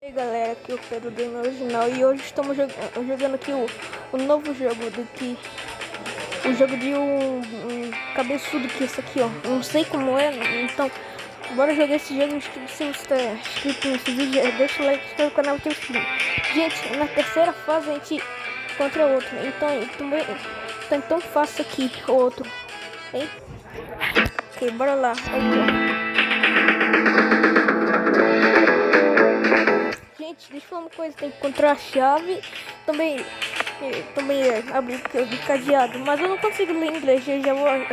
E aí galera, aqui é o Pedro do Original e hoje estamos jogando aqui o novo jogo o jogo de um cabeçudo que é esse aqui, ó. Não sei como é, então bora jogar esse jogo. Se você está inscrito nesse vídeo, deixa o like, se inscreve no canal e ativa o sininho. Gente, na terceira fase a gente contra outro, então tão fácil aqui o outro, hein? Ok, bora lá. Gente, deixa eu falar uma coisa, tem que encontrar a chave, também abrir o cadeado, mas eu não consigo ler inglês, eu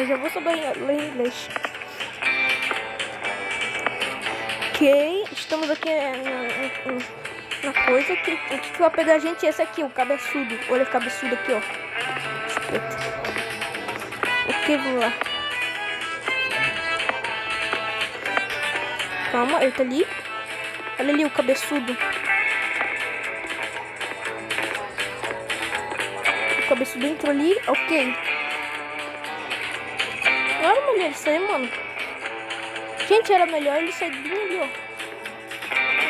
já vou saber ler inglês. Ok, estamos aqui na coisa que vai pegar a gente, esse aqui, o cabeçudo, olha o cabeçudo aqui, ó. Ok, vamos lá. Calma, ele tá ali. Olha ali o cabeçudo. O cabeçudo entrou ali, ok. Não era melhor ele sair, mano. Gente, era melhor ele sair bem ali, ó.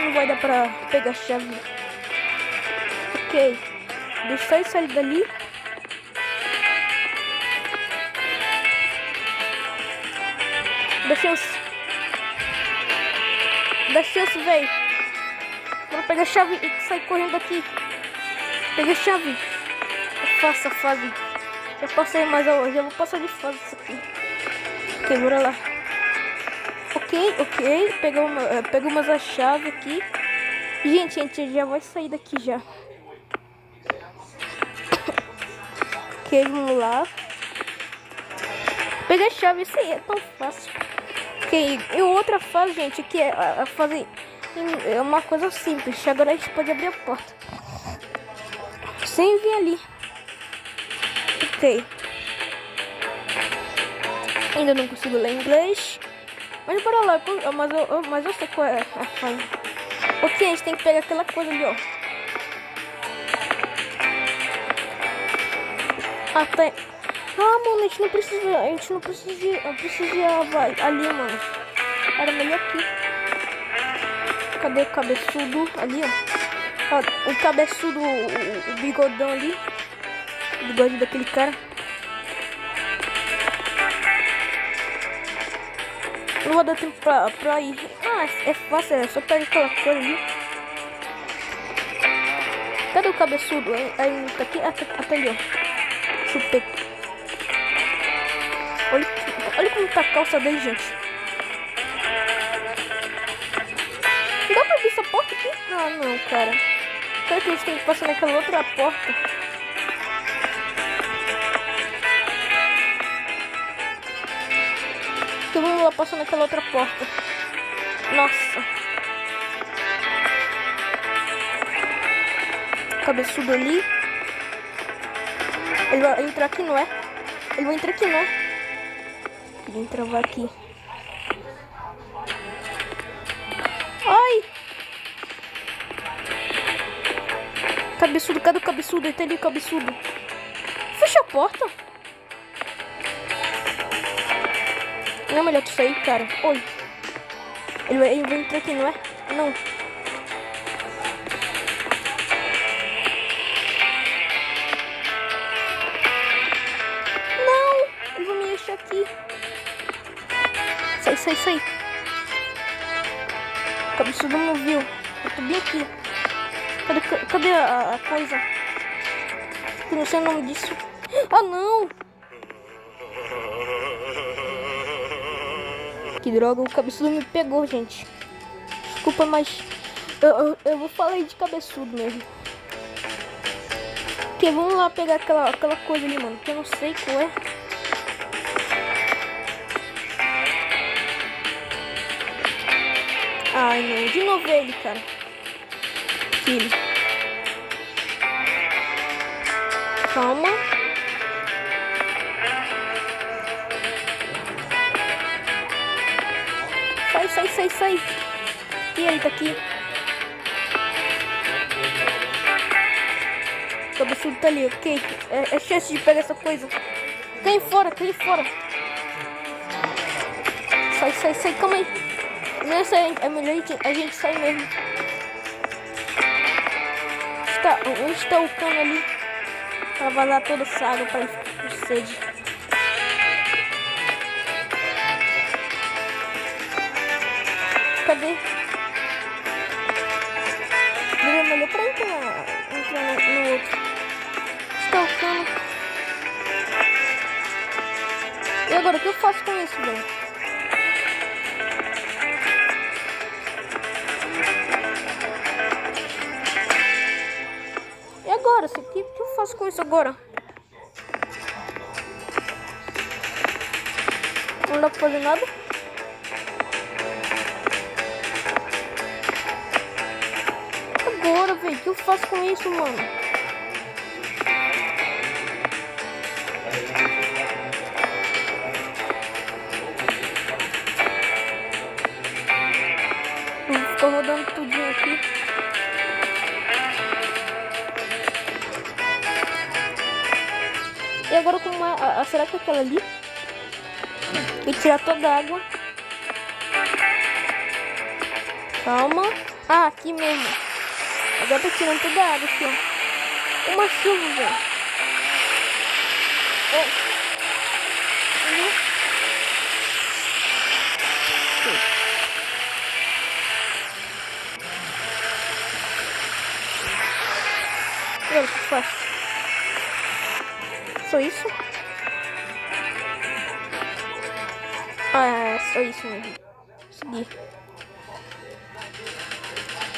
Não vai dar pra pegar a chave. Ok. Deixa ele sair dali. Dá chance, velho. Vou pegar a chave e sair correndo daqui. Peguei a chave. Faça a fase. Já passei mais hoje. Já vou passar de fase isso aqui. Ok, bora lá. Ok. Pegamos a chave aqui. Gente, a gente já vai sair daqui já. Ok, vamos lá. Peguei a chave. Isso aí é tão fácil. Ok, e outra fase, gente, que é a fase. É uma coisa simples. Agora a gente pode abrir a porta sem vir ali. Ok. Ainda não consigo ler inglês. Mas bora lá. Mas eu sei qual é a fase. Ok, a gente tem que pegar aquela coisa ali, ó. Ah, tá. Ah, mano, a gente não precisa ir ali, mano. Era melhor aqui. Cadê o cabeçudo? Ali, ó. O cabeçudo, o bigodão ali. O bigode daquele cara. Não vou dar tempo pra ir. Ah, é fácil, é só pegar aquela coisa ali. Cadê o cabeçudo? Aí tá aqui, tá ali, ó. Chupei. Olha como tá a calça dele, gente. Dá pra abrir essa porta aqui? Ah, não, cara. Será que a gente tem que passar naquela outra porta? Então vamos lá passar naquela outra porta. Nossa. Cabeçudo ali. Ele vai entrar aqui, não é? Ele vai entrar aqui, não é? Queria travar aqui. Ai! Cabeçudo, cadê o cabeçudo? Ele tá ali, o cabeçudo. Fecha a porta. Não é melhor tu sair, cara? Oi. Ele vai entrar aqui, não é? Não. Não! Ele vai me deixar aqui. Sai. O cabeçudo não viu. Eu tô bem aqui. Cadê a coisa? Eu não sei o nome disso. Ah, não! Que droga, o cabeçudo me pegou, gente. Desculpa, mas eu vou falar aí de cabeçudo mesmo. Ok, vamos lá pegar aquela coisa ali, mano, que eu não sei qual é. Ai, não, de novo ele, cara. Filho. Calma. Sai. E ele tá aqui. O cabeçudo tá ali, ok. É chance de pegar essa coisa. Cai fora. Sai, calma aí. Nessa é melhor a gente sair mesmo. Onde está o cano ali? Pra vazar toda essa água pra ele ficar com sede. Cadê? Ele melhor pra entrar no outro. Está o cano. E agora, o que eu faço com isso, velho? E agora? O que eu faço com isso agora? Não dá pra fazer nada? Agora, velho, o que eu faço com isso, mano? Tô rodando tudinho aqui. E agora como é? Será que é aquela ali? E tirar toda a água. Calma. Ah, aqui mesmo. Agora tá tirando toda a água aqui, ó. Uma chuva, velho. E agora o que eu faço? Só isso? Ah, é só isso mesmo. Seguir.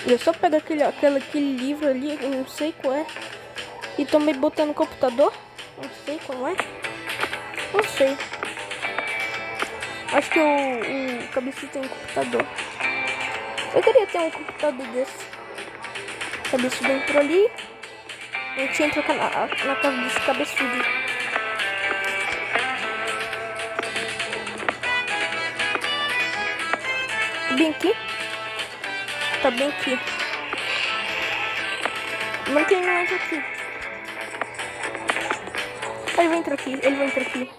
Eu só pego aquele livro ali, eu não sei qual é. E também botar no computador. Não sei como é. Não sei. Acho que o cabeça tem um computador. Eu queria ter um computador desse. Cabeça entrou ali. A gente entra na casa desse cabeçudo. Bem aqui? Tá bem aqui. Mas ele não entra aqui. Ele vai entrar aqui, ele vai entrar aqui.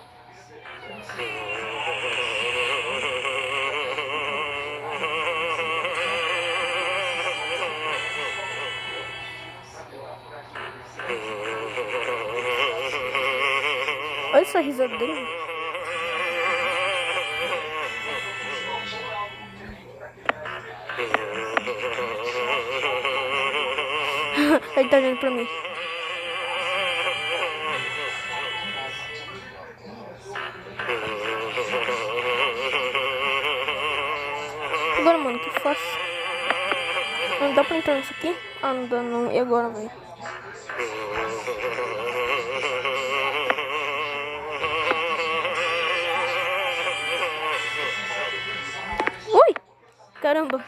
Olha essa risada dele. Ele tá olhando pra mim. Agora, mano, o que eu faço? Não dá pra entrar nisso aqui? Ah, não dá não. E agora, velho? Ui! Caramba!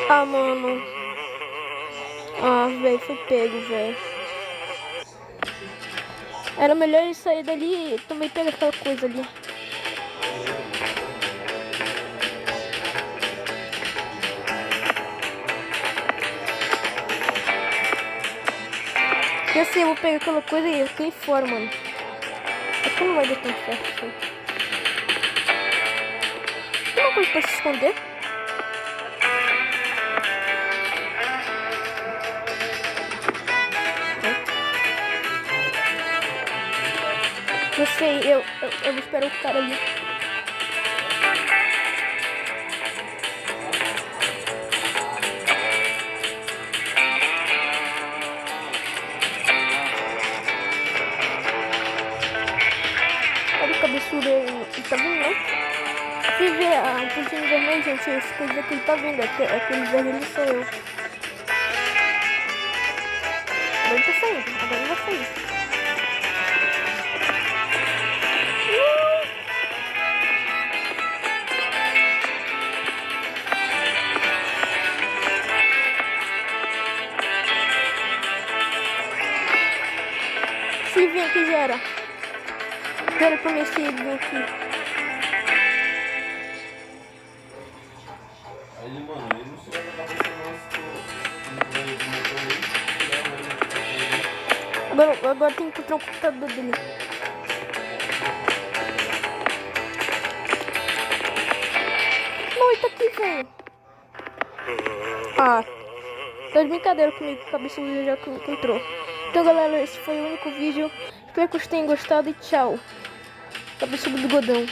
Ah, mano. Ah, velho, foi pego, velho. Era melhor ele sair dali e também pegar aquela coisa ali. E assim, eu vou pegar aquela coisa e eu caí fora, mano. Acho que não vai dar tão certo isso aí. Tem uma coisa pra se esconder? Não sei, eu vou esperar o cara ali. Olha o cabeçudo, ele tá vindo, não? Se vê a pontinha vermelha, gente, isso quer dizer que ele tá vindo. Aquele vermelho sou eu. Agora ele tá saindo, agora ele vai sair. Se vir aqui já era. Já era pra mim se ele vir aqui. Aí, mano, ele não chega na cabeça nossa. Agora tem que encontrar o computador dele. Não, ele tá aqui, velho. Ah, Tá de brincadeira comigo, cabeçudo já que entrou. Então galera, esse foi o único vídeo. Espero que vocês tenham gostado e tchau. Cabeçudo do Godão.